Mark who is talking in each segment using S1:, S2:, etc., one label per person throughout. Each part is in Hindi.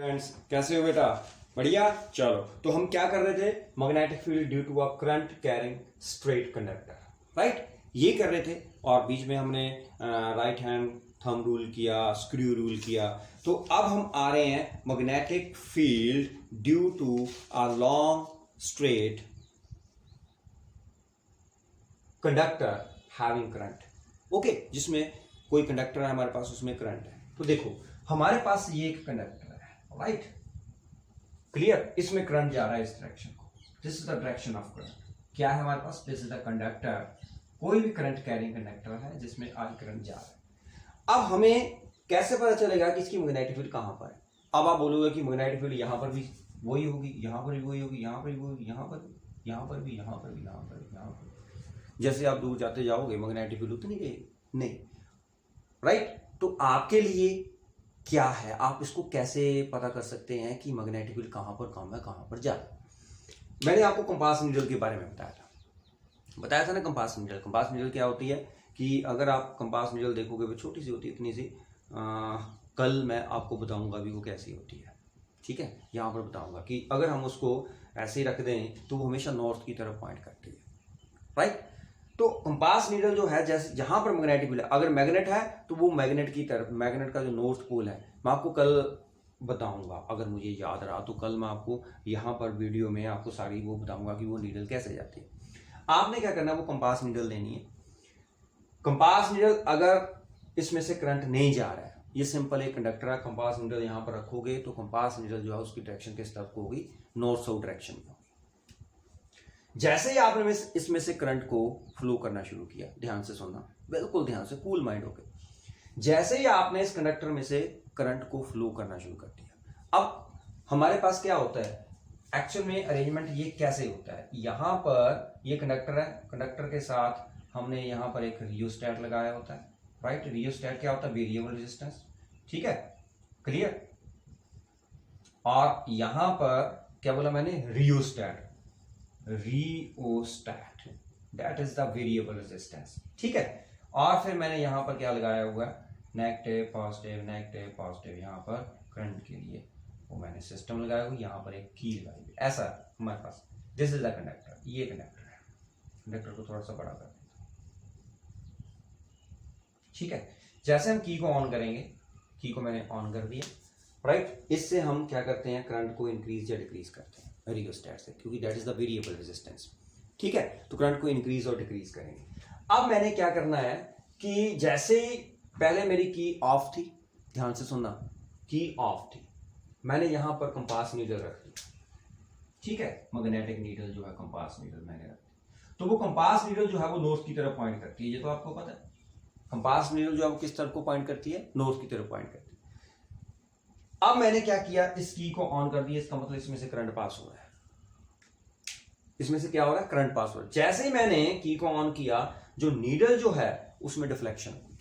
S1: फ्रेंड्स कैसे हो बेटा? बढ़िया। चलो, तो हम क्या कर रहे थे? Magnetic field due to a current carrying straight conductor, right? ये कर रहे थे और बीच में हमने राइट हैंड थंब रूल किया, स्क्रू रूल किया। तो अब हम आ रहे हैं magnetic field due to a long straight conductor having current. Okay, जिसमें कोई कंडक्टर है हमारे पास, उसमें करंट है। तो देखो हमारे पास ये एक कंडक्टर है, राइट? क्लियर? इसमें करंट जा रहा है इस डायरेक्शन को। This is the direction of current. क्या है हमारे पास? This is the conductor. कोई भी करंट कैरिंग कंडक्टर है जिसमें आज करंट जा रहा है। अब हमें कैसे पता चलेगा कि इसकी मैग्नेटिक फील्ड कहां पर है? अब आप बोलोगे कि मैग्नेटिक फील्ड यहां पर भी वही होगी, यहां पर भी वही होगी, यहां पर भी वही, यहां पर भी, यहां पर भी, यहां पर भी, यहां पर भी, यहां पर भी। जैसे आप दूर जाते जाओगे मैग्नेटिक फील्ड उतनी रहेगी नहीं, राइट? तो आपके लिए क्या है, आप इसको कैसे पता कर सकते हैं कि मैग्नेटिक फील्ड कहां पर कम है, कहां पर जा? मैंने आपको कंपास नीडल के बारे में बताया था ना। कंपास नीडल क्या होती है कि अगर आप कंपास नीडल देखोगे वो छोटी सी होती है, इतनी सी। कल मैं आपको बताऊंगा भी वो कैसी होती है, ठीक है? यहाँ पर बताऊंगा कि अगर हम उसको ऐसे ही रख दें तो वो हमेशा नॉर्थ की तरफ पॉइंट करती है, राइट? तो कंपास नीडल जो है, जैसे जहां पर मैग्नेटिक फील्ड है, अगर मैग्नेट है तो वो मैग्नेट की तरफ, मैग्नेट का जो नॉर्थ पोल है, मैं आपको कल बताऊंगा। अगर मुझे याद रहा तो कल मैं आपको यहाँ पर वीडियो में आपको सारी वो बताऊंगा कि वो नीडल कैसे जाती है। आपने क्या करना है, वो कंपास नीडल लेनी है। कंपास नीडल अगर इसमें से करंट नहीं जा रहा है, ये सिंपल एक कंडक्टर है, कंपास नीडल यहाँ पर रखोगे तो कंपास नीडल जो है उसकी डायरेक्शन किस तरफ होगी? नॉर्थ साउथ डायरेक्शन में। जैसे ही आपने इसमें से करंट को फ्लो करना शुरू किया, ध्यान से सुनना, बिल्कुल ध्यान से, कूल माइंड होकर। जैसे ही आपने इस कंडक्टर में से करंट को फ्लो करना शुरू कर दिया, अब हमारे पास क्या होता है एक्चुअल में अरेंजमेंट? ये कैसे होता है? यहां पर ये कंडक्टर है, कंडक्टर के साथ हमने यहां पर एक रियोस्टैट लगाया होता है, राइट? रियोस्टैट क्या होता है? वेरिएबल रेजिस्टेंस, ठीक है? क्लियर? और यहां पर क्या बोला मैंने? Rheostat, that is the variable resistance, ठीक है? और फिर मैंने यहां पर क्या लगाया हुआ है? नेगेटिव पॉजिटिव, यहां पर करंट के लिए वो मैंने सिस्टम लगाया हुआ, यहां पर एक की लगाई हुई, ऐसा हमारे पास। दिस इज द कंडक्टर, ये कंडक्टर है। कंडक्टर को थोड़ा सा बड़ा कर देता हूं, ठीक है? जैसे हम की को ऑन करेंगे, की को मैंने ऑन कर दिया, राइट? इससे हम क्या करते हैं? करंट को इंक्रीज या डिक्रीज करते हैं रियोस्टैट से, क्योंकि that is the variable resistance, ठीक है? तो करंट को इंक्रीज और डिक्रीज करेंगे। अब मैंने क्या करना है कि जैसे ही पहले मेरी की ऑफ थी, ध्यान से सुनना, की ऑफ थी, मैंने यहां पर कंपास नीडल रख दी, ठीक है? मैग्नेटिक नीडल जो है, कंपास नीडल मैंने रख दी। तो वो कंपास नीडल जो है वो नॉर्थ की तरफ पॉइंट करती है, ये तो आपको पता है। कंपास नीडल जो है वो किस तरफ को पॉइंट करती है? नॉर्थ की तरफ पॉइंट करती है। अब मैंने क्या किया? इस की को ऑन कर दिया, इसका मतलब इसमें से करंट पास हो रहा है। इसमें से क्या हो रहा है? करंट पास हो रहा है। जैसे ही मैंने की को ऑन किया, जो नीडल जो है उसमें डिफ्लेक्शन होगी।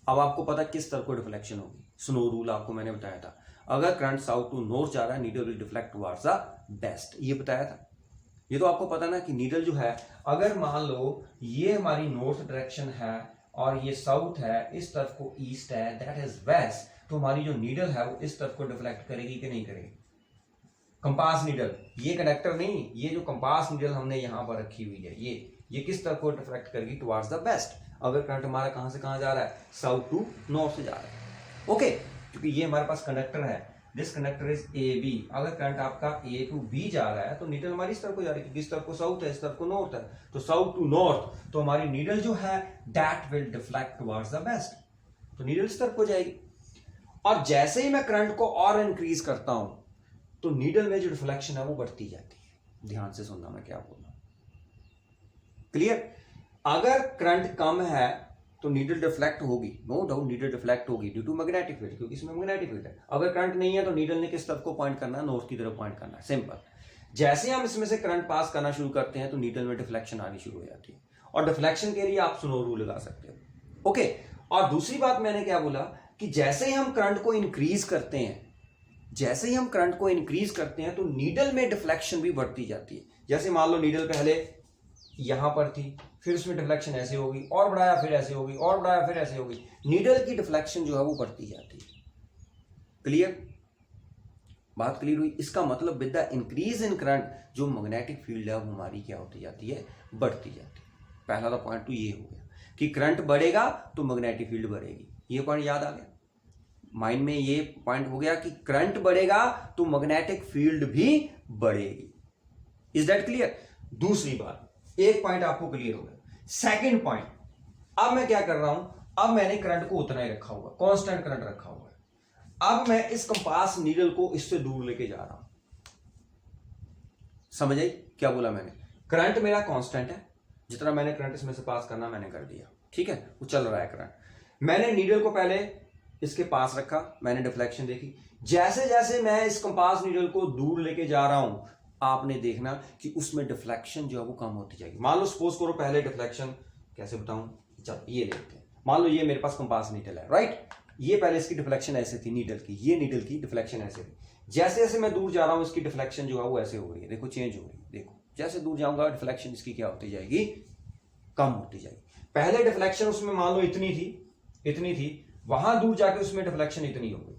S1: अब आपको पता किस तरफ को डिफ्लेक्शन होगी? स्नो रूल आपको मैंने बताया था, अगर करंट साउथ टू नॉर्थ जा रहा है, needle will deflect towards the west, ये बताया था। ये तो आपको पता ना कि नीडल जो है, अगर मान लो ये हमारी नॉर्थ डायरेक्शन है और ये साउथ है, इस तरफ को ईस्ट है, दैट इज वेस्ट, तो हमारी जो नीडल है वो इस तरफ को डिफ्लेक्ट करेगी कि नहीं करेगी? कंपास नीडल, ये कंडक्टर नहीं, ये जो कंपास नीडल हमने यहां पर रखी हुई है, ये किस तरफ को डिफ्लेक्ट करेगी? Towards the west. अगर करंट हमारा कहां से कहां जा रहा है? साउथ टू नॉर्थ से जा रहा है, ओके? क्योंकि ये हमारे पास कंडक्टर है, this conductor is A B. अगर करंट आपका ए टू बी जा रहा है तो नीडल हमारी इस तरफ को जा रही है, क्योंकि इस तरफ को साउथ है, इस तरफ को नॉर्थ है, तो साउथ टू नॉर्थ, तो हमारी नीडल जो है that will deflect towards the west, तो नीडल इस तरफ को जाएगी। और जैसे ही मैं करंट को और इंक्रीज करता हूं तो नीडल में जो डिफ्लेक्शन है वो बढ़ती जाती है। ध्यान से सुनना मैं क्या बोल रहा हूं, क्लियर? अगर करंट कम है तो नीडल डिफ्लेक्ट होगी, नो डाउट नीडल डिफ्लेक्ट होगी ड्यू टू मैग्नेटिक फील्ड, क्योंकि इसमें मैग्नेटिक फील्ड है। अगर करंट नहीं है तो नीडल ने किस तरफ को पॉइंट करना है? नॉर्थ की तरफ पॉइंट करना है, सिंपल। जैसे ही हम इसमें से करंट पास करना शुरू करते हैं तो नीडल में डिफ्लेक्शन आनी शुरू हो जाती है, और डिफ्लेक्शन के लिए आप स्नो रूल लगा सकते हो, ओके? और दूसरी बात मैंने क्या बोला कि जैसे ही हम करंट को इंक्रीज करते हैं, जैसे ही हम करंट को इंक्रीज करते हैं तो नीडल में डिफ्लेक्शन भी बढ़ती जाती है। जैसे मान लो नीडल पहले यहां पर थी, फिर उसमें डिफ्लेक्शन ऐसे होगी, और बढ़ाया फिर ऐसे होगी, और बढ़ाया फिर ऐसे होगी, नीडल की डिफ्लेक्शन जो है वो बढ़ती जाती है, क्लियर? बात क्लियर हुई? इसका मतलब with the increase in current जो मैग्नेटिक फील्ड है वो हमारी क्या होती जाती है, बढ़ती जाती है। पहला तो पॉइंट तो ये हो गया कि करंट बढ़ेगा तो मैग्नेटिक फील्ड बढ़ेगी, ये पॉइंट याद आ गया माइंड में, ये पॉइंट हो गया कि करंट बढ़ेगा तो मैग्नेटिक फील्ड भी बढ़ेगी। Is that clear? दूसरी बात, एक पॉइंट आपको क्लियर हो गया। सेकंड पॉइंट, अब मैं क्या कर रहा हूं, अब मैंने करंट को उतना ही रखा हुआ, कांस्टेंट करंट रखा हुआ है। अब मैं इस कंपास नीडल को इससे दूर लेके जा रहा हूं। समझ आई क्या बोला मैंने? करंट मेरा कांस्टेंट है, जितना मैंने करंट इसमें से पास करना मैंने कर दिया, ठीक है, वो चल रहा है करंट। मैंने नीडल को पहले इसके पास रखा, मैंने डिफ्लेक्शन देखी। जैसे जैसे मैं इस कंपास नीडल को दूर लेके जा रहा हूं, आपने देखना कि उसमें डिफ्लेक्शन जो है वो कम होती जाएगी। मान लो सपोज करो, पहले डिफ्लेक्शन कैसे बताऊं, चलो ये लेते हैं। मान लो ये मेरे पास कंपास नीडल है, राइट, ये पहले इसकी डिफ्लेक्शन ऐसे थी नीडल की, ये नीडल की डिफ्लेक्शन ऐसे थी। जैसे जैसे मैं दूर जा रहा हूं इसकी डिफ्लेक्शन जो है वो ऐसे हो रही है, देखो चेंज हो रही है, देखो जैसे दूर जाऊंगा डिफ्लेक्शन इसकी क्या होती जाएगी, कम होती जाएगी। पहले डिफ्लेक्शन उसमें मान लो इतनी थी, वहां दूर जाके उसमें डिफ्लेक्शन इतनी हो गई।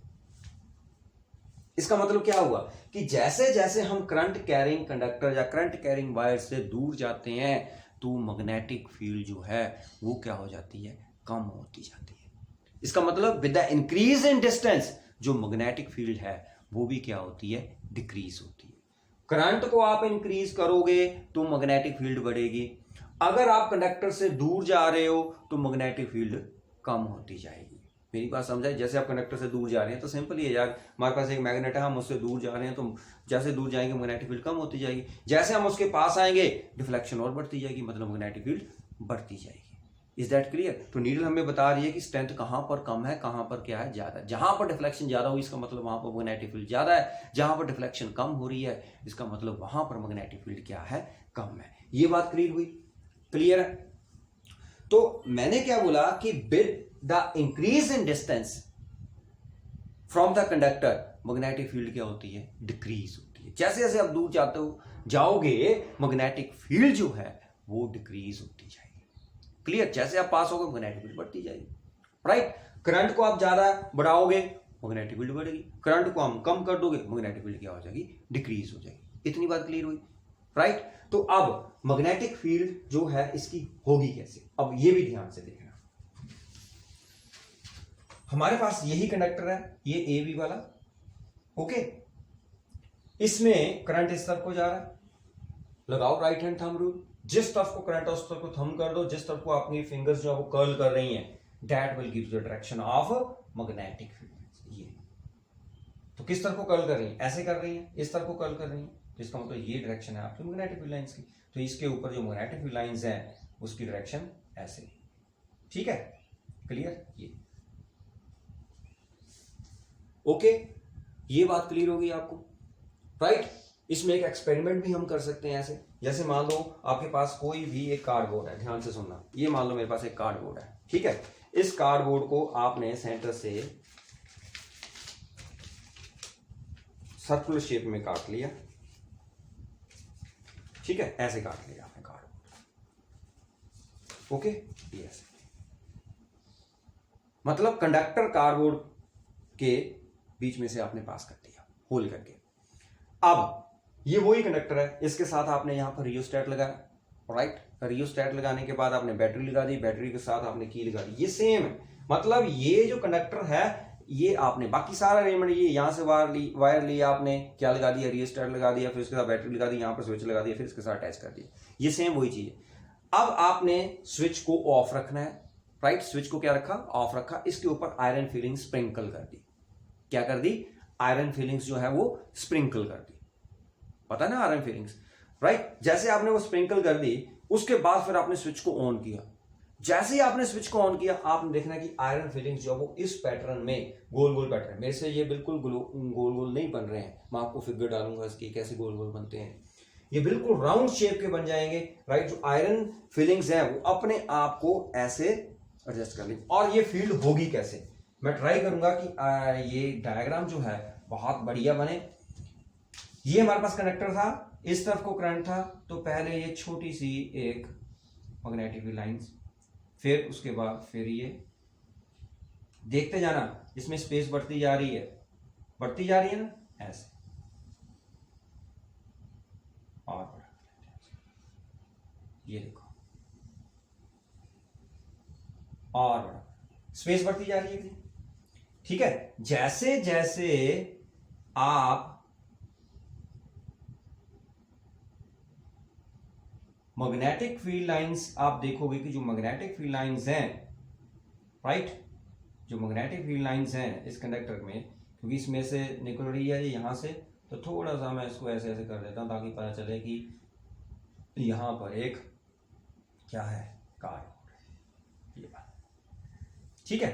S1: इसका मतलब क्या हुआ कि जैसे जैसे हम करंट कैरिंग कंडक्टर या करंट कैरिंग वायर से दूर जाते हैं तो मैग्नेटिक फील्ड जो है वो क्या हो जाती है, कम होती जाती है। इसका मतलब with the increase in distance जो मैग्नेटिक फील्ड है वो भी क्या होती है, डिक्रीज होती है। करंट को आप इंक्रीज करोगे तो मैग्नेटिक फील्ड बढ़ेगी, अगर आप कंडक्टर से दूर जा रहे हो तो मैग्नेटिक फील्ड कम होती जाएगी। मेरी बात समझाए? जैसे आप कंडक्टर से दूर जा रहे हैं तो सिंपल ही है यार, हमारे पास एक मैग्नेट है, हम उससे दूर जा रहे हैं तो जैसे दूर जाएंगे मैग्नेटिक फील्ड कम होती जाएगी, जैसे हम उसके पास आएंगे डिफ्लेक्शन और बढ़ती जाएगी, मतलब मैग्नेटिक फील्ड बढ़ती जाएगी। Is that clear? तो नीडल हमें बता रही है कि स्ट्रेंथ कहां पर कम है, कहां पर क्या है, ज्यादा है। जहां पर डिफ्लेक्शन ज्यादा हो इसका मतलब वहां पर मैग्नेटिक फील्ड ज्यादा है, जहां पर डिफ्लेक्शन कम हो रही है इसका मतलब वहां पर मैग्नेटिक फील्ड क्या है, कम है। ये बात क्लियर हुई? क्लियर है? तो मैंने क्या बोला कि with the increase in distance from the conductor magnetic field क्या होती है, डिक्रीज होती है। जैसे जैसे आप दूर जाओगे मैग्नेटिक फील्ड जो है वो डिक्रीज होती जाएगी। क्लियर? जैसे आप पास होगे मैग्नेटिक फील्ड बढ़ती जाएगी, राइट। करंट को आप ज्यादा बढ़ाओगे मैग्नेटिक फील्ड बढ़ेगी, करंट को हम कम कर दोगे मैग्नेटिक फील्ड क्या हो जाएगी, डिक्रीज हो जाएगी। इतनी बात क्लियर हुई, राइट। तो अब मैग्नेटिक फील्ड जो है इसकी होगी कैसे, अब ये भी ध्यान से देखना। हमारे पास यही कंडक्टर है, ये ए बी वाला, ओके। इसमें करंट इस तरफ को जा रहा है, लगाओ राइट हैंड थंब रूल, जिस तरफ को करंट है उस तरफ को थंब कर दो, जिस तरफ को अपनी फिंगर्स जो है वो कर्ल कर रही हैं, that will give the direction of magnetic field. ये तो किस तरफ को कर्ल कर रही है, ऐसे कर रही है, इस तरफ को कर्ल कर रही है, इसका मतलब ये डायरेक्शन है आपकी मैग्नेटिक फील्ड लाइंस की। तो इसके ऊपर जो मैग्नेटिक फील्ड लाइंस हैं उसकी डायरेक्शन ऐसे, ठीक है, क्लियर? ये ओके, ये बात क्लियर होगी आपको, राइट। इसमें एक एक्सपेरिमेंट भी हम कर सकते हैं ऐसे, जैसे मान लो आपके पास कोई भी एक कार्डबोर्ड है, ध्यान से सुनना, ये मान लो मेरे पास एक कार्डबोर्ड है, ठीक है। इस कार्डबोर्ड को आपने सेंटर से सर्कुलर शेप में काट लिया, ठीक है, ऐसे काट लिया आपने कार्डबोर्ड, ओके, ये ऐसे। मतलब कंडक्टर कार्डबोर्ड के बीच में से आपने पास कर दिया होल करके। अब ये वही कंडक्टर है, इसके साथ आपने यहां पर रियोस्टेट लगाया, राइट। रियोस्टेट लगाने के बाद आपने बैटरी लगा दी, बैटरी के साथ आपने की लगा दी, ये सेम है। मतलब ये जो कंडक्टर है ये आपने बाकी सारा अरेंजमेंट, ये यहां से वायर ली आपने, क्या लगा दिया, रियोस्टेट लगा दिया, फिर उसके साथ बैटरी लगा दी, यहां पर स्विच लगा दिया, फिर इसके साथ अटैच कर दिया, ये सेम वही चीज है। अब आपने स्विच को ऑफ रखना है, राइट। स्विच को क्या रखा, ऑफ रखा, इसके ऊपर आयरन फिलिंग स्प्रिंकल कर दी। क्या कर दी, आयरन फिलिंग्स जो है वो स्प्रिंकल कर दी, पता है ना आयरन फिलिंग्स, राइट। जैसे आपने वो स्प्रिंकल कर दी उसके बाद फिर आपने स्विच को ऑन किया। जैसे ही आपने स्विच को ऑन किया आपने देखना कि आयरन फिलिंग्स जो है वो इस पैटर्न में गोल गोल पैटर्न, मेरे से ये बिल्कुल गोल गोल नहीं बन रहे हैं, मैं आपको फिगर डालूंगा इसकी कैसे गोल गोल बनते हैं, ये बिल्कुल राउंड शेप के बन जाएंगे, राइट। जो आयरन फिलिंग्स है वो अपने आप को ऐसे एडजस्ट कर लेंगे। और ये फील्ड होगी कैसे, मैं ट्राई करूंगा कि ये डायग्राम जो है बहुत बढ़िया बने। ये हमारे पास कंडक्टर था, इस तरफ को करंट था, तो पहले ये छोटी सी एक मैग्नेटिक लाइंस, फिर उसके बाद फिर ये देखते जाना, इसमें स्पेस बढ़ती जा रही है ना, ऐसे ये देखो, और बड़ा स्पेस बढ़ती जा रही है, ठीक है। जैसे जैसे आप मैग्नेटिक फील्ड लाइंस आप देखोगे कि जो मैग्नेटिक फील्ड लाइंस हैं, राइट, जो मैग्नेटिक फील्ड लाइंस हैं इस कंडक्टर में, क्योंकि इसमें से निकल रही है ये यहां से, तो थोड़ा सा मैं इसको ऐसे ऐसे कर देता हूं ताकि पता चले कि यहां पर एक क्या है, कार्ड, ये बात, ठीक है।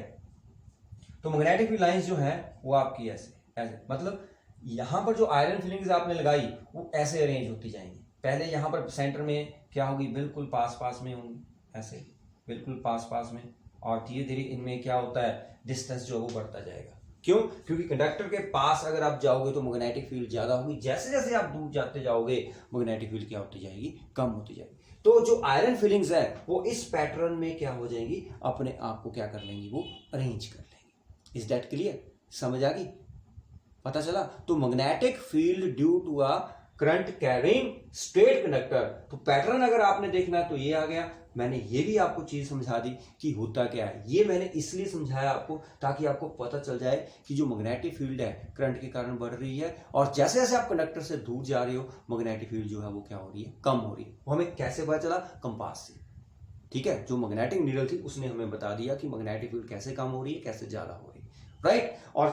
S1: तो मैग्नेटिक फील्ड लाइंस जो है वो आपकी ऐसे ऐसे, मतलब यहां पर जो आयरन फिलिंग्स आपने लगाई वो ऐसे अरेंज होती जाएंगी। पहले यहां पर सेंटर में क्या होगी, बिल्कुल पास पास में होंगी, ऐसे बिल्कुल पास पास में, और धीरे धीरे इनमें क्या होता है, डिस्टेंस जो है वो बढ़ता जाएगा। क्यों? क्योंकि कंडक्टर के पास अगर आप जाओगे तो मैग्नेटिक फील्ड ज्यादा होगी, जैसे जैसे आप दूर जाते जाओगे मैग्नेटिक फील्ड क्या होती जाएगी, कम होती जाएगी। तो जो आयरन फिलिंग्स है वो इस पैटर्न में क्या हो जाएंगी, अपने आप को क्या कर लेंगी, वो अरेंज कर लेंगी। Is that clear? समझ आ गई? पता चला? तो magnetic field due to a current carrying straight conductor, तो पैटर्न अगर आपने देखना है तो ये आ गया। मैंने ये भी आपको चीज समझा दी कि होता क्या है। ये मैंने इसलिए समझाया आपको ताकि आपको पता चल जाए कि जो मैग्नेटिक फील्ड है करंट के कारण बढ़ रही है, और जैसे जैसे आप कंडक्टर से दूर जा रहे हो मैग्नेटिक फील्ड जो है वो क्या हो रही है, कम हो रही है। वो हमें कैसे पता चला? कंपास से, ठीक है। जो मैग्नेटिक नीडल थी उसने हमें बता दिया कि मैग्नेटिक फील्ड कैसे कम हो रही है, कैसे ज्यादा हो रही है, राइट। और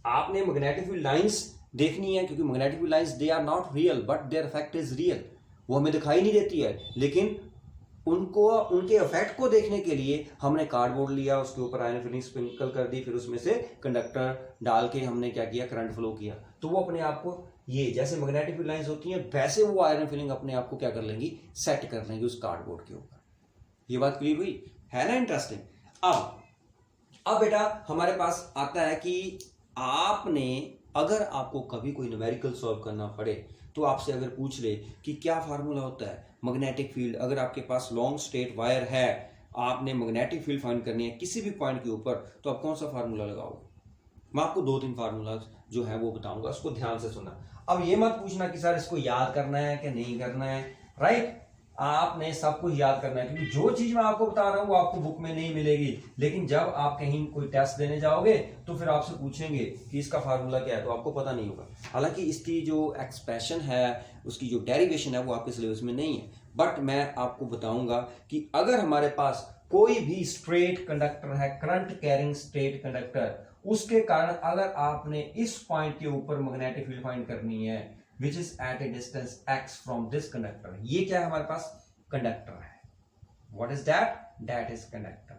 S1: आपने मैग्नेटिक फील्ड लाइंस देखनी है, क्योंकि magnetic field lines they are not real but their effect is real. वो हमें दिखाई नहीं देती है, लेकिन उनको, उनके इफेक्ट को देखने के लिए हमने कार्डबोर्ड लिया, उसके ऊपर आयरन फिलिंग स्प्रिंकल कर दी, फिर उसमें से कंडक्टर डाल के हमने क्या किया, करंट फ्लो किया, तो वो अपने आप को, ये जैसे मैग्नेटिक फील्ड लाइंस होती हैं वैसे वो आयरन फिलिंग अपने आप को क्या कर लेंगी, सेट कर लेंगी उस कार्डबोर्ड के ऊपर। ये बात क्लियर हुई है ना? इंटरेस्टिंग। अब बेटा हमारे पास आता है कि आपने, अगर आपको कभी कोई न्यूमेरिकल सॉल्व करना पड़े तो आपसे अगर पूछ ले कि क्या फार्मूला होता है मैग्नेटिक फील्ड, अगर आपके पास लॉन्ग स्ट्रेट वायर है, आपने मैग्नेटिक फील्ड फाइंड करनी है किसी भी पॉइंट के ऊपर, तो आप कौन सा फार्मूला लगाओगे? मैं आपको 2-3 फार्मूला जो है वो बताऊंगा, उसको ध्यान से सुनना। अब ये मत पूछना कि सर इसको याद करना है कि नहीं करना है, राइट। आपने सब कुछ याद करना है, क्योंकि जो चीज मैं आपको बता रहा हूं वो आपको बुक में नहीं मिलेगी, लेकिन जब आप कहीं कोई टेस्ट देने जाओगे तो फिर आपसे पूछेंगे कि इसका फार्मूला क्या है, तो आपको पता नहीं होगा। हालांकि इसकी जो एक्सप्रेशन है, उसकी जो डेरिवेशन है वो आपके सिलेबस में नहीं है, बट मैं आपको बताऊंगा कि अगर हमारे पास कोई भी स्ट्रेट कंडक्टर है, करंट कैरिंग स्ट्रेट कंडक्टर, उसके कारण अगर आपने इस पॉइंट के ऊपर मैग्नेटिक फील्ड फाइंड करनी है which is at a distance x from this conductor, ये क्या है, हमारे पास कंडक्टर है। what is that? that is conductor।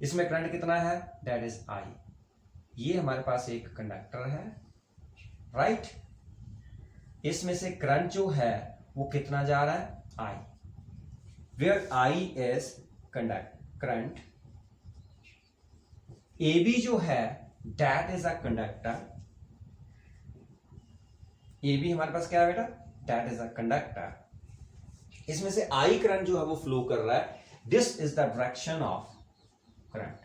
S1: इसमें करंट कितना है? that is I। ये हमारे पास एक कंडक्टर है, राइट। इसमें से करंट जो है वो कितना जा रहा है? I। where I is current. AB जो है that is a conductor। ये भी हमारे पास क्या है बेटा? That is a conductor. इसमें से आई करंट जो है वो फ्लो कर रहा है। This is the direction of current,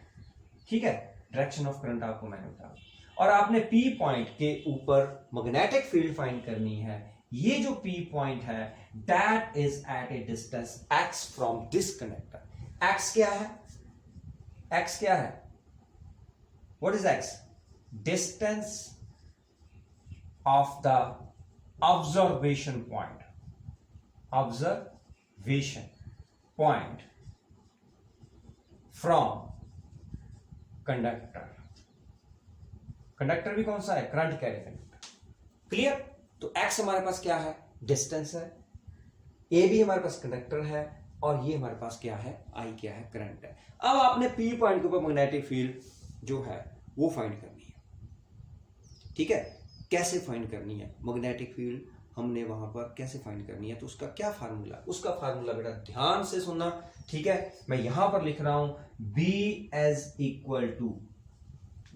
S1: ठीक है। डायरेक्शन ऑफ करंट आपको मैंने बताया। और आपने पी पॉइंट के ऊपर मैग्नेटिक फील्ड फाइंड करनी है। ये जो पी पॉइंट है that is at a distance x from this conductor. X क्या है? एक्स क्या है? What is x? Distance of the observation point, observation point from conductor। Conductor भी कौन सा है? Current carrying conductor. क्लियर? तो x हमारे पास क्या है? डिस्टेंस है। ए भी हमारे पास कंडक्टर है, और ये हमारे पास क्या है? I क्या है? करंट है। अब आपने P पॉइंट के ऊपर मैग्नेटिक फील्ड जो है वो फाइंड करनी है, ठीक है। कैसे फाइंड करनी है मैग्नेटिक फील्ड, हमने वहां पर कैसे फाइंड करनी है, तो उसका क्या फार्मूला? उसका फार्मूला बेटा ध्यान से सुनना, ठीक है। मैं यहां पर लिख रहा हूं B is equal to,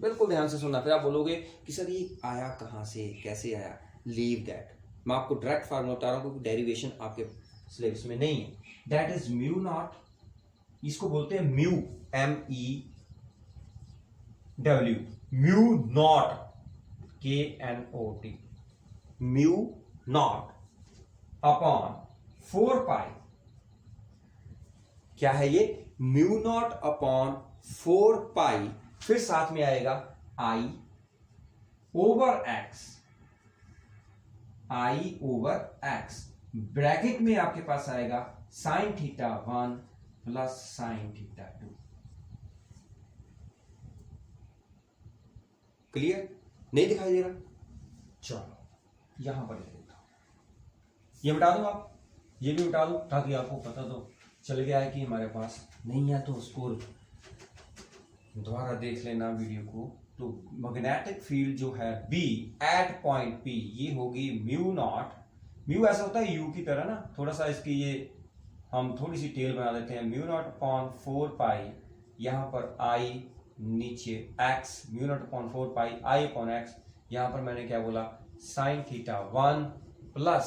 S1: बिल्कुल ध्यान से सुनना। फिर आप बोलोगे कि सर ये आया कहां से, कैसे आया? लीव दैट, मैं आपको डायरेक्ट फार्मूला बता रहा हूं क्योंकि डेरिवेशन आपके सिलेबस में नहीं है। दैट इज म्यू नॉट, इसको बोलते हैं mu, MEW, mu naught, KNOT, mu naught upon 4 पाई क्या है ये, म्यू नॉट अपॉन 4 पाई, फिर साथ में आएगा आई ओवर एक्स, आई ओवर एक्स, ब्रैकेट में आपके पास आएगा sign theta 1 plus sign theta 2। Clear, नहीं दिखाई दे रहा? चलो यहां पर लिख देता हूं, ये मिटा दो आप, ये भी मिटा दो, ताकि आपको पता तो चल गया है कि हमारे पास नहीं है, तो उसको दोबारा देख लेना वीडियो को। तो मैग्नेटिक फील्ड जो है B एट पॉइंट P, ये होगी म्यू नॉट, म्यू ऐसा होता है यू की तरह ना, थोड़ा सा इसकी ये हम थोड़ी सी टेल बना देते हैं, म्यू नॉट अपॉन 4 पाई, यहां पर आई नीचे x, म्यू नॉट अपॉन 4 पाई आई अपॉन x, यहां पर मैंने क्या बोला, sign theta 1 plus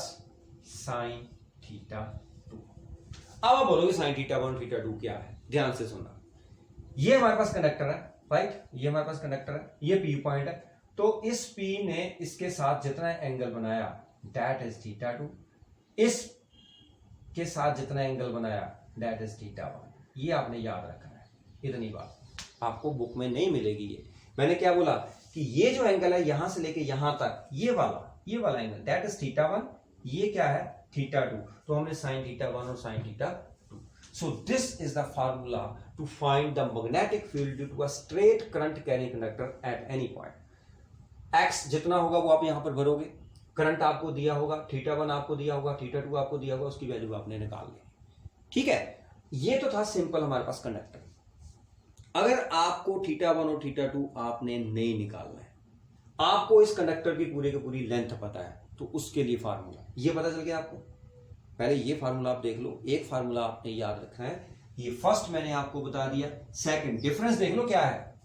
S1: sign theta 2। अब आप बोलोगे साइन थीटा 1 थीटा 2 क्या है, ध्यान से सुनना। ये हमारे पास कंडक्टर है, राइट, ये हमारे पास कंडक्टर है, ये P पॉइंट है, तो इस P ने इसके साथ जितना एंगल बनाया दैट इज थीटा 2, इस के साथ जितना एंगल बनाया दैट इज थीटा 1। ये आपने याद रखना है, इतनी बात आपको बुक में नहीं मिलेगी। ये मैंने क्या बोला कि ये जो एंगल है यहां से लेके यहां तक, ये वाला एंगल दैट इज थीटा 1, ये क्या है थीटा 2, तो हमने साइन थीटा 1 और sine theta 2। So this is the formula to find the magnetic field due to a straight current carrying conductor at any point. X जितना होगा वो आप यहां पर भरोगे, करंट आपको दिया होगा, थीटा 1 आपको दिया होगा, थीटा 2 आपको दिया होगा, उसकी वैल्यू आपने निकाल ली। ठीक है, ये तो था सिंपल हमारे पास कंडक्टर। अगर आपको थीटा 1 और थीटा 2 आपने नहीं निकालना है, आपको इस कंडक्टर की पूरी की पूरी लेंथ पता है, तो उसके लिए फार्मूला ये पता चल गया आपको। पहले ये फार्मूला आप देख लो, एक फार्मूला आपने याद रखना है, ये फर्स्ट मैंने आपको बता दिया। सेकंड डिफरेंस देख लो क्या है,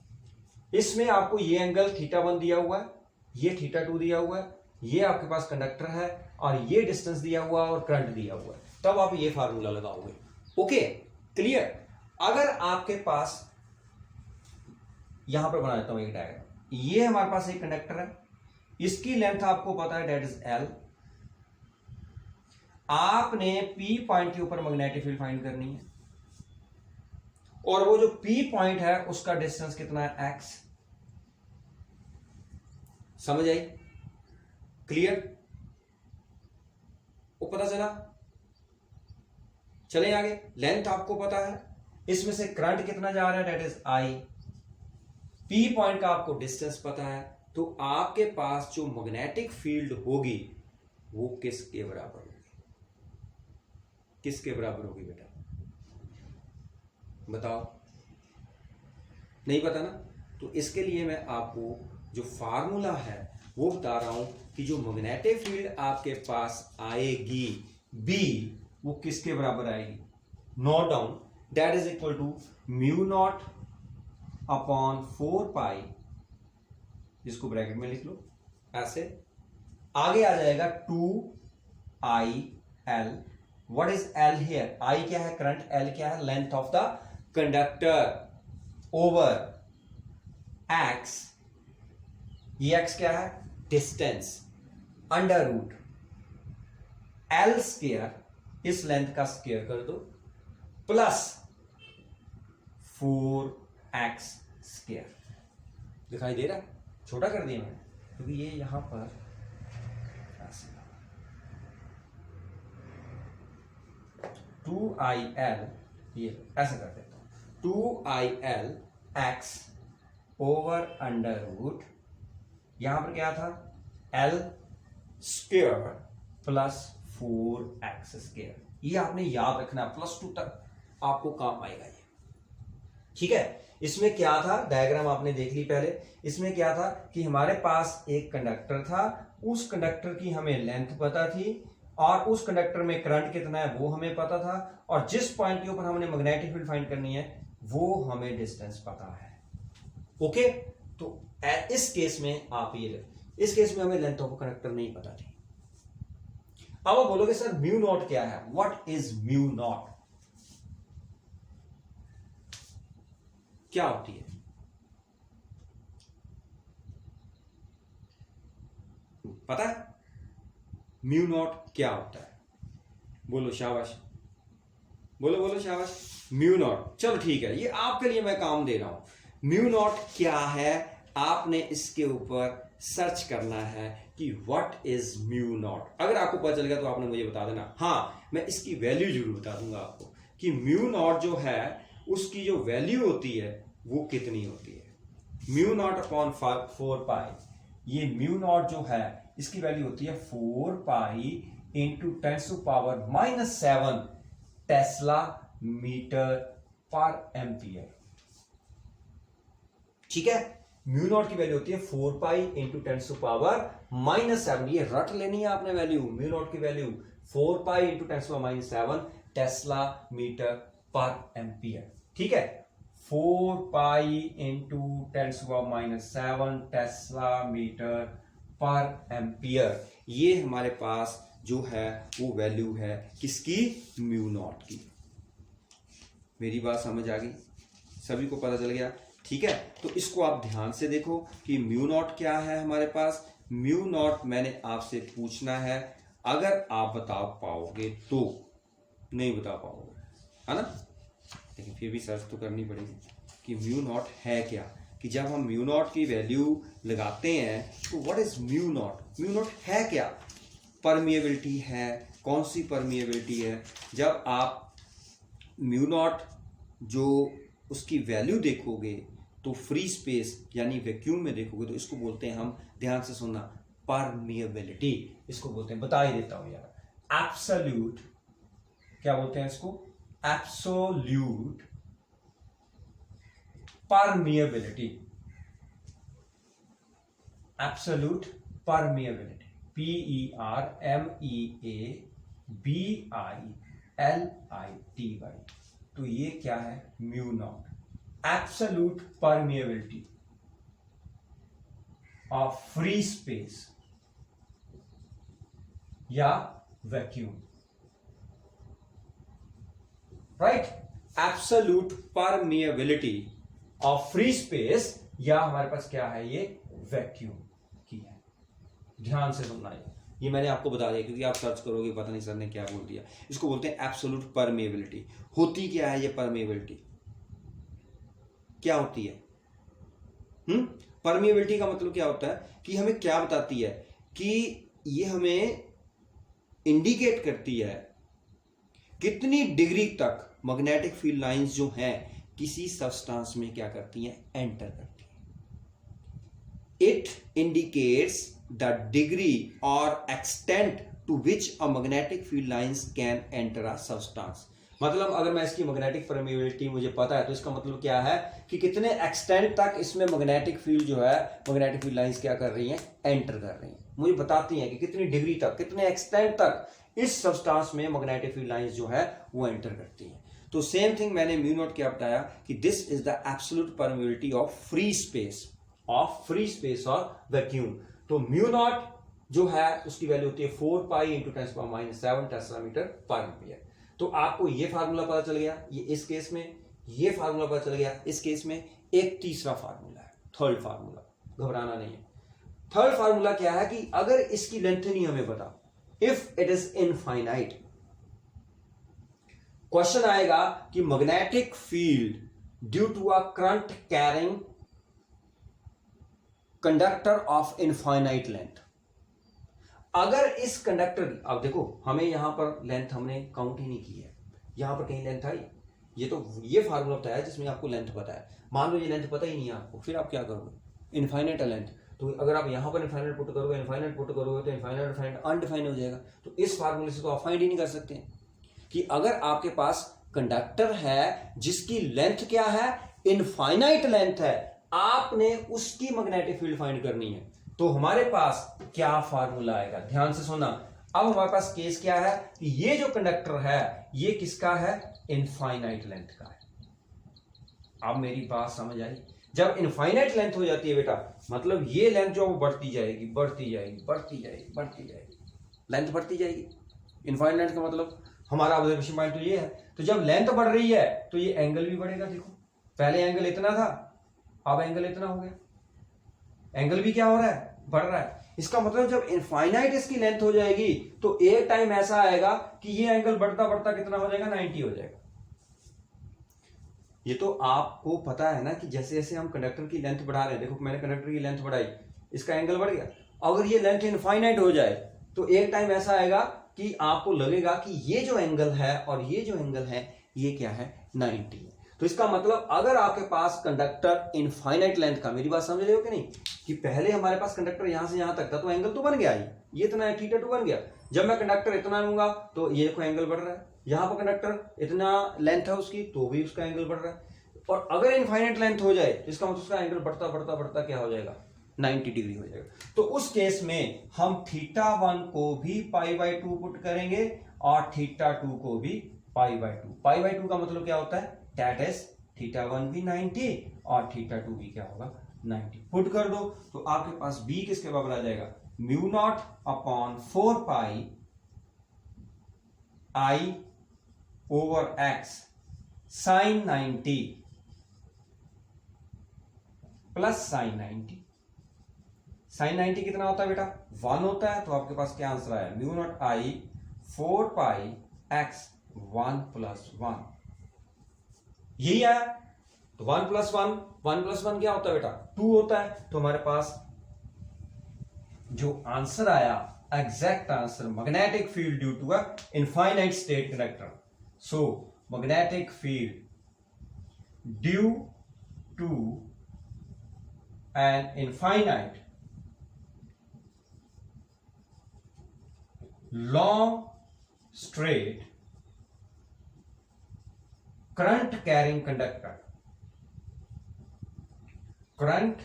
S1: इसमें आपको ये एंगल थीटा 1 दिया हुआ है, ये थीटा 2 दिया हुआ है, ये आपके पास कंडक्टर है और ये डिस्टेंस दिया हुआ है और करंट दिया हुआ है, तब आप ये फार्मूला लगाओगे। Okay clear. अगर आपके पास यहां पर बना देता हूं एक डायग्राम, ये हमारे पास एक कंडक्टर है, इसकी लेंथ आपको पता है दैट इज L, आपने P पॉइंट के ऊपर मैग्नेटिक फील्ड फाइंड करनी है, और वो जो P पॉइंट है उसका डिस्टेंस कितना है x। समझ आई? क्लियर? वो पता चला? चलें आगे। लेंथ आपको पता है, इसमें से करंट कितना जा रहा है that is I, P point का आपको डिस्टेंस पता है, तो आपके पास जो मैग्नेटिक फील्ड होगी वो किसके बराबर होगी? किसके बराबर होगी बेटा, बताओ? नहीं पता ना? तो इसके लिए मैं आपको जो फार्मूला है वो बता रहा हूं कि जो मैग्नेटिक फील्ड आपके पास आएगी B, वो किसके बराबर आएगी? Note down, that is equal to mu naught upon 4 pi, इसको ब्रैकेट में लिख लो ऐसे, आगे आ जाएगा 2IL। What is L here? I क्या है? करंट। L क्या है? Length of the conductor over X, ये X क्या है? Distance, under root L square, इस लेंथ का स्क्वायर कर दो, प्लस 4x स्क्वायर। दिखाई दे रहा है? छोटा कर दिया मैंने क्योंकि ये यहां पर ऐसे 2IL, ये ऐसा कर देता हूं, 2IL x over under root, यहां पर क्या था? L square plus 4x square. ये आपने याद रखना, +2 तक आपको काम आएगा ये। ठीक है, इसमें क्या था? डायग्राम आपने देख ली पहले। इसमें क्या था कि हमारे पास एक कंडक्टर था, उस कंडक्टर की हमें लेंथ पता थी और उस कंडक्टर में करंट कितना है वो हमें पता था, और जिस पॉइंट के ऊपर हमने मैग्नेटिक फील्ड फाइंड करनी है वो हमें डिस्टेंस पता है। ओके, तो इस केस में आप ये, इस केस में हमें लेंथ ऑफ कंडक्टर नहीं पता थी। अब आप बोलोगे सर म्यू नॉट क्या है? What is mu naught? क्या होती है? पता है म्यू नॉट क्या होता है? बोलो शाबाश। बोलो बोलो शाबाश। म्यू नॉट, चलो ठीक है, ये आपके लिए मैं काम दे रहा हूं। म्यू नॉट क्या है, आपने इसके ऊपर सर्च करना है कि व्हाट इज म्यू नॉट। अगर आपको पता चल गया तो आपने मुझे बता देना। हाँ, मैं इसकी वैल्यू जरूर बता दूंगा आपको कि म्यू नॉट जो है उसकी जो वैल्यू होती है वो कितनी होती है। म्यू नॉट अपॉन 4 पाई, ये म्यू नॉट जो है इसकी वैल्यू होती है 4 pi into 10⁻⁻7 tesla metre per ampere. ठीक है, म्यू नॉट की वैल्यू होती है 4 पाई इंटू 10⁻⁻7। ये रट लेनी है आपने वैल्यू, म्यू नॉट की value 4 pi into 10⁻⁻7 tesla metre per ampere. ठीक है, 4 pi into 10⁻⁻7 tesla metre per ampere, ये हमारे पास जो है वो वैल्यू है किसकी, म्यू नॉट की। मेरी बात समझ आ गई, सभी को पता चल गया। ठीक है, तो इसको आप ध्यान से देखो कि म्यू नॉट क्या है हमारे पास। म्यू नॉट मैंने आपसे पूछना है, अगर आप बता पाओगे तो, नहीं बता पाओगे है ना, लेकिन फिर भी सर्च तो करनी पड़ेगी कि म्यू नॉट है क्या। कि जब हम म्यू नॉट की वैल्यू लगाते हैं तो what is mu naught, mu naught है क्या। परमिएबिलिटी है, कौन सी परमिएबिलिटी है। जब आप म्यू नॉट जो उसकी वैल्यू देखोगे तो फ्री स्पेस यानी वैक्यूम में देखोगे तो इसको बोलते हैं हम, ध्यान से सुनना, परमिएबिलिटी इसको बोलते हैं। बता ही देता हूं यार, एब्सोल्यूट, क्या बोलते हैं इसको, absolute permeability, absolute permeability, PERMEABILITY। तो ये क्या है, mu naught, absolute permeability of free space या vacuum. Right, absolute permeability of free space या हमारे पास क्या है, ये वैक्यूम की है। ध्यान से सुनना, ये मैंने आपको बता दिया क्योंकि आप सर्च करोगे पता नहीं सर ने क्या बोल दिया। इसको बोलते हैं एब्सोल्यूट परमिएबिलिटी। होती क्या है ये परमिएबिलिटी, क्या होती है, परमिएबिलिटी का मतलब क्या होता है कि हमें क्या बताती है, कि ये हमें इंडिकेट करती है कितनी डिग्री तक मैग्नेटिक फील्ड लाइंस जो हैं किसी सब्सटेंस में क्या करती हैं, एंटर करती हैं। इट इंडिकेट्स द डिग्री और extent to which a magnetic field lines can enter a substance. मतलब अगर मैं इसकी मैग्नेटिक परमिएबिलिटी मुझे पता है तो इसका मतलब क्या है कि कितने एक्सटेंट तक इसमें मैग्नेटिक फील्ड जो है, मैग्नेटिक फील्ड लाइंस क्या कर रही हैं, एंटर कर रही हैं। मुझे बताती हैं कि कितनी डिग्री तक, कितने एक्सटेंट तक इस सब्सटेंस में मैग्नेटिक फील्ड लाइंस जो है वो एंटर करती हैं। तो सेम थिंग मैंने म्यू नॉट क्या बताया कि this is the absolute permeability of free space, of free space और वैक्यूम। तो म्यू नॉट जो है उसकी वैल्यू होती है 4 pi into 10⁻⁷ Tesla metre per ampere. तो आपको ये फार्मूला पता चल गया, ये इस केस में, ये फार्मूला पता चल गया इस केस में। एक तीसरा फार्मूला है, थर्ड फार्मूला, घबराना नहीं है। थर्ड फार्मूला क्या है कि अगर इसकी लेंथ नहीं हमें पता, if it is infinite, question आएगा कि magnetic field due to a current carrying conductor of infinite length. अगर इस कंडक्टर, अब देखो हमें यहां पर लेंथ हमने काउंट ही नहीं की है, यहां पर कहीं लेंथ आई, ये तो ये फार्मूला बताया जिसमें आपको लेंथ पता है। मान लो ये लेंथ पता ही नहीं है आपको, फिर आप क्या करोगे, इनफाइनाइट लेंथ। तो अगर आप यहां पर इनफाइनाइट पुट करोगे, इनफाइनाइट पुट करोगे तो इनफाइनाइट अनडिफाइंड हो जाएगा। तो इस फार्मूले से तो आप फाइंड ही नहीं कर सकते हैं कि अगर आपके पास कंडक्टर है जिसकी लेंथ क्या है, इनफाइनाइट लेंथ है, आपने उसकी मैग्नेटिक फील्ड फाइंड करनी है, तो हमारे पास क्या फार्मूला आएगा, ध्यान से सुनना। अब हमारे पास केस क्या है कि ये जो कंडक्टर है ये किसका है, इनफाइनाइट लेंथ का है। अब मेरी बात समझ आई, जब इनफाइनाइट लेंथ हो जाती है बेटा, मतलब ये लेंथ जो बढ़ती जाएगी, बढ़ती जाएगी, बढ़ती जाएगी, बढ़ती जाएगी, लेंथ बढ़ती जाएगी। इनफाइनाइट का मतलब हमारा ऑब्जर्वेशन पॉइंट तो ये है। तो जब लेंथ बढ़ रही है तो ये एंगल भी बढ़ेगा। देखो पहले एंगल इतना था, अब एंगल इतना हो गया, एंगल भी क्या हो रहा है, बढ़ रहा है। इसका मतलब जब इनफाइनाइट इसकी लेंथ हो जाएगी तो एक टाइम ऐसा आएगा कि ये एंगल बढ़ता बढ़ता कितना हो जाएगा, 90 हो जाएगा। ये तो आपको पता है ना कि जैसे जैसे हम कंडक्टर की लेंथ बढ़ा रहे हैं, देखो मैंने कंडक्टर की लेंथ बढ़ाई, इसका एंगल बढ़ गया। अगर ये लेंथ इनफाइनाइट हो जाए तो एक टाइम ऐसा आएगा कि आपको लगेगा कि ये जो एंगल है और ये जो एंगल है ये क्या है, 90 है। तो इसका मतलब अगर आपके पास कंडक्टर इनफाइनाइट लेंथ का, मेरी बात समझ रहे हो कि नहीं, कि पहले हमारे पास कंडक्टर यहां से यहां तक था तो एंगल तो बन गया, ये इतना है, थीटा 2 बन गया। जब मैं कंडक्टर इतना लूंगा तो ये कोई एंगल बढ़ रहा है, यहां पर कंडक्टर इतना लेंथ है उसकी तो भी उसका एंगल बढ़ रहा है। और अगर इनफाइनाइट लेंथ हो जाए तो इसका मतलब उसका एंगल बढ़ता बढ़ता बढ़ता क्या हो जाएगा, 90 डिग्री हो जाएगा। तो उस केस में हम θ1 को भी π/2 पुट करेंगे और θ2 को भी π/2। π/2 का मतलब क्या होता है, दैट इज θ1 भी 90 और θ2 भी क्या होगा, 90। पुट कर दो तो आपके पास b किसके बराबर आ जाएगा, μ0/4π I/x sin 90 plus sin 90। sin 90 कितना होता है बेटा, 1 होता है। तो आपके पास क्या आंसर आया, μ0I/4πx 1 + 1, यही आया। तो 1 + 1, 1 + 1 क्या होता है बेटा, 2 होता है। तो हमारे पास जो आंसर आया, exact answer, magnetic field due to a infinite straight conductor. So magnetic field due to an infinite long straight current carrying conductor, current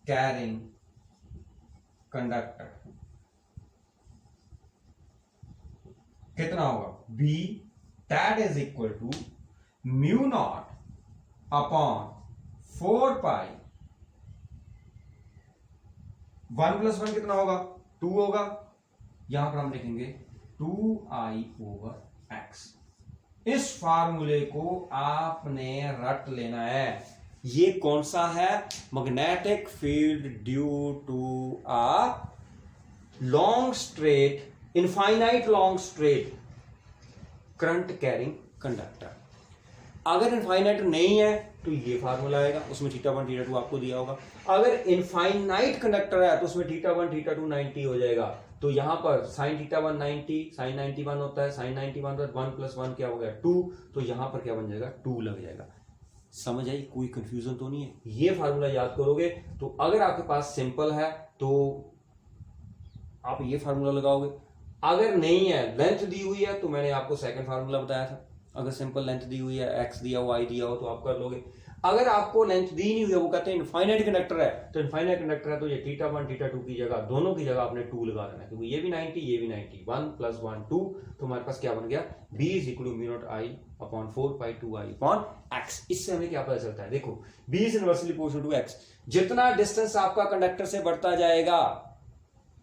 S1: carrying conductor कितना होगा, B, that is equal to μ0/4π 1 + 1 कितना होगा, 2 होगा। यहां पर हम लिखेंगे 2I/x। इस फार्मूले को आपने रट लेना है। ये कौन सा है, magnetic field due to a long straight, infinite long straight current carrying conductor. अगर इनफाइनाइट नहीं है तो ये फार्मूला आएगा, उसमें θ1 θ2 आपको दिया होगा। अगर इनफाइनाइट कंडक्टर है तो उसमें θ1 θ2 90 हो जाएगा। तो यहां पर sin θ1 90, sin 90 1 होता है, sin 90 1 + 1 क्या हो गया, 2। तो यहां पर क्या बन जाएगा, 2 लग जाएगा। समझ आई, कोई कंफ्यूजन तो नहीं है। ये फार्मूला याद करोगे तो अगर आपके पास सिंपल है तो आप ये फार्मूला लगाओगे। अगर नहीं है, लेंथ दी हुई है, तो मैंने आपको सेकंड फार्मूला बताया था। अगर सिंपल लेंथ दी हुई है, x दिया हो, y दिया हो, तो आप कर लोगे। अगर आपको लेंथ दी नहीं हुई है, वो कहते हैं इनफाइनाइट कंडक्टर है, तो इनफाइनाइट कंडक्टर है तो ये θ1 θ2 की जगह, दोनों की जगह आपने 2 लगा देना है, क्योंकि ये भी 90 ये भी 90, 1 + 1 2। तो हमारे पास क्या बन गया, b = μ0I/4π2I/x। इससे हमें क्या पता चलता है, देखो b is inversely proportional to x। जितना डिस्टेंस आपका कंडक्टर से बढ़ता जाएगा,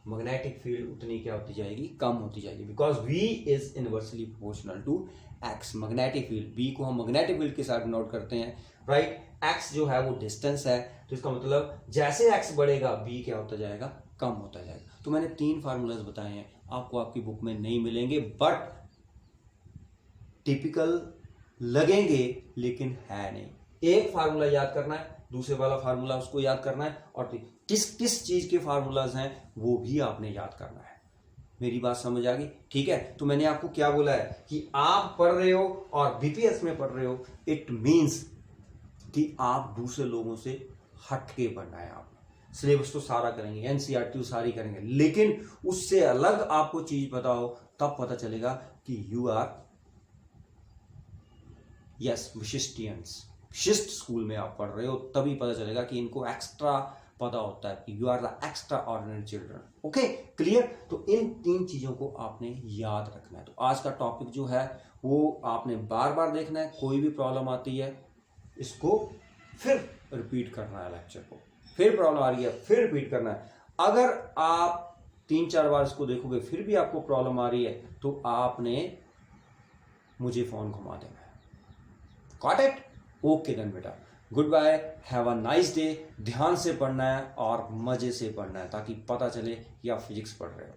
S1: मैग्नेटिक फील्ड उतनी क्या होती जाएगी, कम होती जाएगी, because v is inversely proportional to x। Magnetic field, v को हम मैग्नेटिक फील्ड के साथ नोट करते हैं, राइट। x जो है वो डिस्टेंस है, तो इसका मतलब जैसे x बढ़ेगा v क्या होता जाएगा, कम होता जाएगा। तो मैंने 3 फार्मूलाज बताए हैं, आपको आपकी बुक में नहीं मिलेंगे, बट टिपिकल लगेंगे, लेकिन है नहीं। एक फार्मूला याद करना है, दूसरे वाला फार्मूला उसको याद करना है, और किस किस चीज के फार्मूलाज हैं वो भी आपने याद करना है। मेरी बात समझ आ गई, ठीक है। तो मैंने आपको क्या बोला है कि आप पढ़ रहे हो और बीपीएस में पढ़ रहे हो, इट मींस कि आप दूसरे लोगों से हट के पढ़ना है। आप सिलेबस तो सारा करेंगे, एनसीईआरटी सारी करेंगे, लेकिन उससे अलग आपको चीज पता हो, तब पता चलेगा कि यू आर यस विशिष्टियंस। विशिष्ट स्कूल में आप पढ़ रहे हो, तभी पता चलेगा कि इनको एक्स्ट्रा पता होता है कि you are the extraordinary children. Okay, clear. तो इन 3 चीजों को आपने याद रखना है। तो आज का टॉपिक जो है वो आपने बार बार देखना है, कोई भी प्रॉब्लम आती है इसको फिर रिपीट करना है, लेक्चर को फिर प्रॉब्लम आ रही है फिर रिपीट करना है। अगर आप 3-4 बार इसको देखोगे फिर भी आपको प्रॉब्लम आ रही है, तो आपने मुझे फोन घुमा देना है। Got it? ओके देन बेटा, goodbye, have a nice day. ध्यान से पढ़ना है और मजे से पढ़ना है, ताकि पता चले कि आप फिजिक्स पढ़ रहे हो।